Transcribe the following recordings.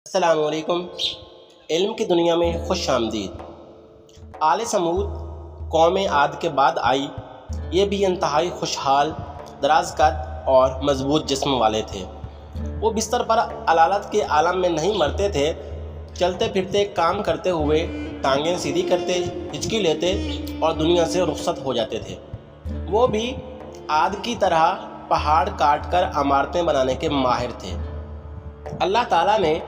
السلام علیکم۔ علم کی دنیا میں خوش آمدید۔ آل سمود قوم عاد کے بعد آئی۔ یہ بھی انتہائی خوشحال، دراز قد اور مضبوط جسم والے تھے۔ وہ بستر پر علالت کے عالم میں نہیں مرتے تھے، چلتے پھرتے کام کرتے ہوئے ٹانگیں سیدھی کرتے، ہچکی لیتے اور دنیا سے رخصت ہو جاتے تھے۔ وہ بھی عاد کی طرح پہاڑ کاٹ کر عمارتیں بنانے کے ماہر تھے۔ اللہ تعالیٰ نے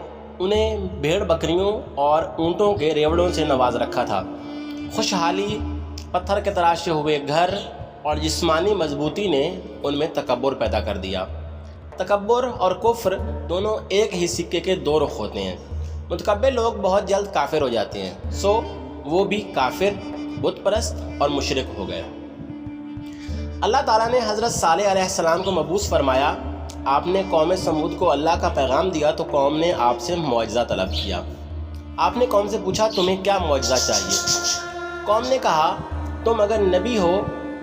انہیں بھیڑ بکریوں اور اونٹوں کے ریوڑوں سے نواز رکھا تھا۔ خوشحالی، پتھر کے تراشے ہوئے گھر اور جسمانی مضبوطی نے ان میں تکبر پیدا کر دیا۔ تکبر اور کفر دونوں ایک ہی سکے کے دو رخ ہوتے ہیں۔ متکبر لوگ بہت جلد کافر ہو جاتے ہیں، سو وہ بھی کافر، بت پرست اور مشرک ہو گئے۔ اللہ تعالیٰ نے حضرت صالح علیہ السلام کو مبعوث فرمایا۔ آپ نے قوم سمود کو اللہ کا پیغام دیا تو قوم نے آپ سے معجزہ طلب کیا۔ آپ نے قوم سے پوچھا تمہیں کیا معجزہ چاہیے؟ قوم نے کہا تم اگر نبی ہو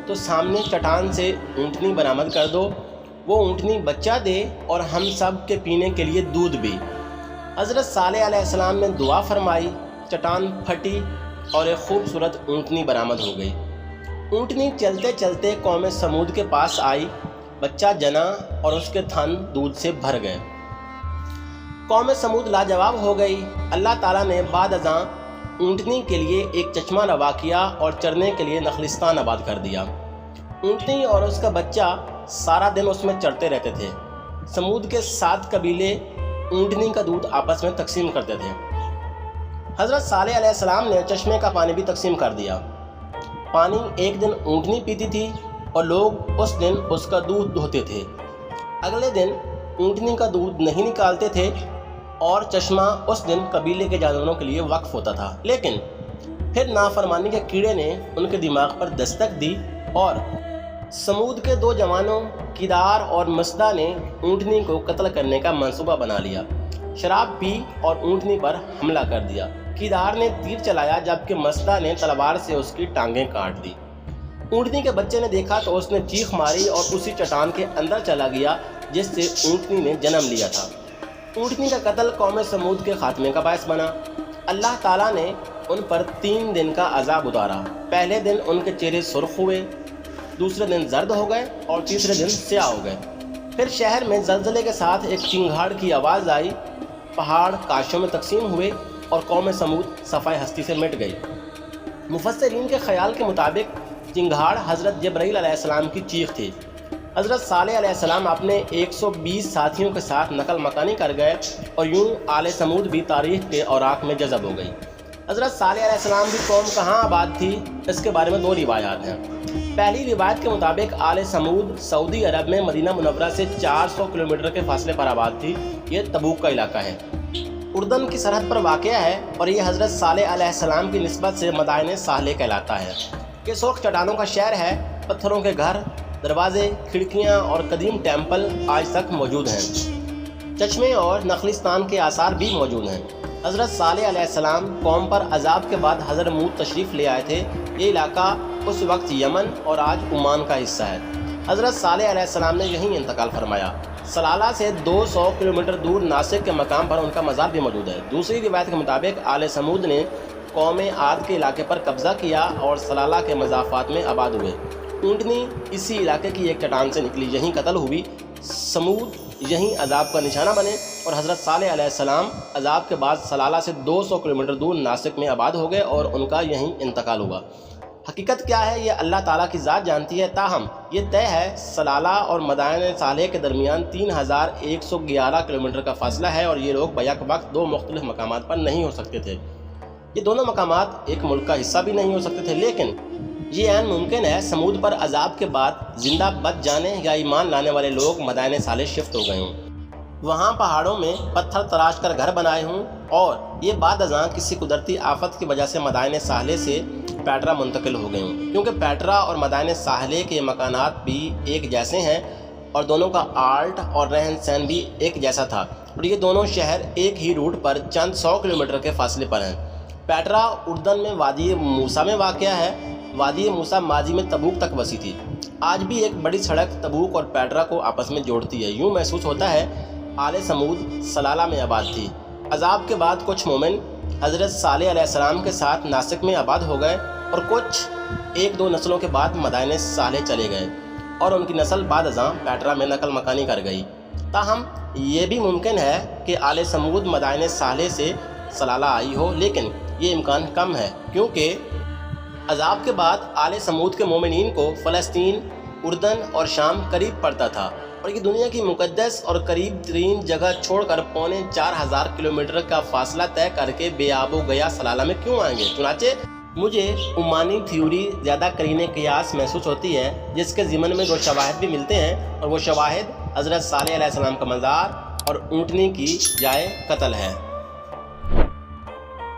تو سامنے چٹان سے اونٹنی برآمد کر دو، وہ اونٹنی بچہ دے اور ہم سب کے پینے کے لیے دودھ بھی۔ حضرت صالح علیہ السلام نے دعا فرمائی، چٹان پھٹی اور ایک خوبصورت اونٹنی برآمد ہو گئی۔ اونٹنی چلتے چلتے قوم سمود کے پاس آئی، بچہ جنا اور اس کے تھن دودھ سے بھر گئے۔ قوم سمود لاجواب ہو گئی۔ اللہ تعالیٰ نے بعد ازاں اونٹنی کے لیے ایک چشمہ روا کیا اور چرنے کے لیے نخلستان آباد کر دیا۔ اونٹنی اور اس کا بچہ سارا دن اس میں چرتے رہتے تھے۔ سمود کے 7 قبیلے اونٹنی کا دودھ آپس میں تقسیم کرتے تھے۔ حضرت صالح علیہ السلام نے چشمے کا پانی بھی تقسیم کر دیا۔ پانی ایک دن اونٹنی پیتی تھی اور لوگ اس دن اس کا دودھ دھوتے تھے۔ اگلے دن اونٹنی کا دودھ نہیں نکالتے تھے اور چشمہ اس دن قبیلے کے جانوروں کے لیے وقف ہوتا تھا۔ لیکن پھر نافرمانی کے کیڑے نے ان کے دماغ پر دستک دی اور سمود کے 2 جوانوں کیدار اور مسدہ نے اونٹنی کو قتل کرنے کا منصوبہ بنا لیا۔ شراب پی اور اونٹنی پر حملہ کر دیا۔ کیدار نے تیر چلایا جبکہ مسدہ نے تلوار سے اس کی ٹانگیں کاٹ دی۔ اونٹنی کے بچے نے دیکھا تو اس نے چیخ ماری اور اسی چٹان کے اندر چلا گیا جس سے اونٹنی نے جنم لیا تھا۔ اونٹنی کا قتل قوم سمود کے خاتمے کا باعث بنا۔ اللہ تعالیٰ نے ان پر 3 دن کا عذاب اتارا۔ پہلے دن ان کے چہرے سرخ ہوئے، دوسرے دن زرد ہو گئے اور تیسرے دن سیاہ ہو گئے۔ پھر شہر میں زلزلے کے ساتھ ایک چنگھاڑ کی آواز آئی، پہاڑ کاشوں میں تقسیم ہوئے اور قوم سمود صفائے ہستی سے مٹ گئی۔ مفسرین کے خیال کے مطابق چنگھاڑ حضرت جبرائیل علیہ السلام کی چیخ تھی۔ حضرت صالح علیہ السلام اپنے 120 ساتھیوں کے ساتھ نقل مکانی کر گئے اور یوں آل سمود بھی تاریخ کے اوراق میں جذب ہو گئی۔ حضرت صالح علیہ السلام کی قوم کہاں آباد تھی، اس کے بارے میں 2 روایات ہیں۔ پہلی روایت کے مطابق آل سمود سعودی عرب میں مدینہ منورہ سے 400 کلومیٹر کے فاصلے پر آباد تھی۔ یہ تبوک کا علاقہ ہے، اردن کی سرحد پر واقع ہے اور یہ حضرت صالح علیہ السلام کی نسبت سے مدائن صالح کہلاتا ہے۔ یہ سرخ چٹانوں کا شہر ہے۔ پتھروں کے گھر، دروازے، کھڑکیاں اور قدیم ٹیمپل آج تک موجود ہیں۔ چشمے اور نخلستان کے آثار بھی موجود ہیں۔ حضرت صالح علیہ السلام قوم پر عذاب کے بعد حضرموت تشریف لے آئے تھے۔ یہ علاقہ اس وقت یمن اور آج عمان کا حصہ ہے۔ حضرت صالح علیہ السلام نے یہیں انتقال فرمایا۔ سلالہ سے 200 کلومیٹر دور ناسک کے مقام پر ان کا مزار بھی موجود ہے۔ دوسری روایت کے مطابق آل سمود نے قوم عاد کے علاقے پر قبضہ کیا اور سلالہ کے مضافات میں آباد ہوئے۔ اونٹنی اسی علاقے کی ایک چٹان سے نکلی، یہیں قتل ہوئی۔ سمود یہیں عذاب کا نشانہ بنے اور حضرت صالح علیہ السلام عذاب کے بعد سلالہ سے 200 کلومیٹر دور ناسک میں آباد ہو گئے اور ان کا یہیں انتقال ہوا۔ حقیقت کیا ہے یہ اللہ تعالیٰ کی ذات جانتی ہے، تاہم یہ طے ہے سلالہ اور مدائن صالح کے درمیان 3111 کلومیٹر کا فاصلہ ہے اور یہ لوگ بیک وقت 2 مختلف مقامات پر نہیں ہو سکتے تھے۔ یہ دونوں مقامات ایک ملک کا حصہ بھی نہیں ہو سکتے تھے، لیکن یہ عین ممکن ہے سمود پر عذاب کے بعد زندہ بچ جانے یا ایمان لانے والے لوگ مدائن صالح شفٹ ہو گئے ہوں، وہاں پہاڑوں میں پتھر تراش کر گھر بنائے ہوں اور یہ بعد ازاں کسی قدرتی آفت کی وجہ سے مدائن صالح سے پیٹرا منتقل ہو گئے ہوں، کیونکہ پیٹرا اور مدائن صالح کے مکانات بھی ایک جیسے ہیں اور دونوں کا آرٹ اور رہن سہن بھی ایک جیسا تھا اور یہ دونوں شہر ایک ہی روٹ پر چند 100 کلومیٹر کے فاصلے پر ہیں۔ پیٹرا اردن میں وادی موسیٰ میں واقع ہے۔ وادی موسیٰ ماضی میں تبوک تک وسیع تھی۔ آج بھی ایک بڑی سڑک تبوک اور پیٹرا کو آپس میں جوڑتی ہے۔ یوں محسوس ہوتا ہے آل سمود سلالہ میں آباد تھی۔ عذاب کے بعد کچھ مومن حضرت صالح علیہ السلام کے ساتھ ناسک میں آباد ہو گئے اور کچھ 1-2 نسلوں کے بعد مدائن صالح چلے گئے اور ان کی نسل بعد ازاں پیٹرا میں نقل مکانی کر گئی۔ تاہم یہ بھی ممکن ہے کہ آل سمود مدائن صالح سے سلالہ آئی ہو، لیکن یہ امکان کم ہے کیونکہ عذاب کے بعد آل سمود کے مومنین کو فلسطین، اردن اور شام قریب پڑتا تھا اور یہ دنیا کی مقدس اور قریب ترین جگہ چھوڑ کر 4,500 کلومیٹر کا فاصلہ طے کر کے بے آب و گیا سلالہ میں کیوں آئیں گے؟ چنانچہ مجھے عمانی تھیوری زیادہ قرین قیاس محسوس ہوتی ہے، جس کے ضمن میں 2 شواہد بھی ملتے ہیں، اور وہ شواہد حضرت صالح علیہ السلام کا مزار اور اونٹنی کی جائے قتل ہے۔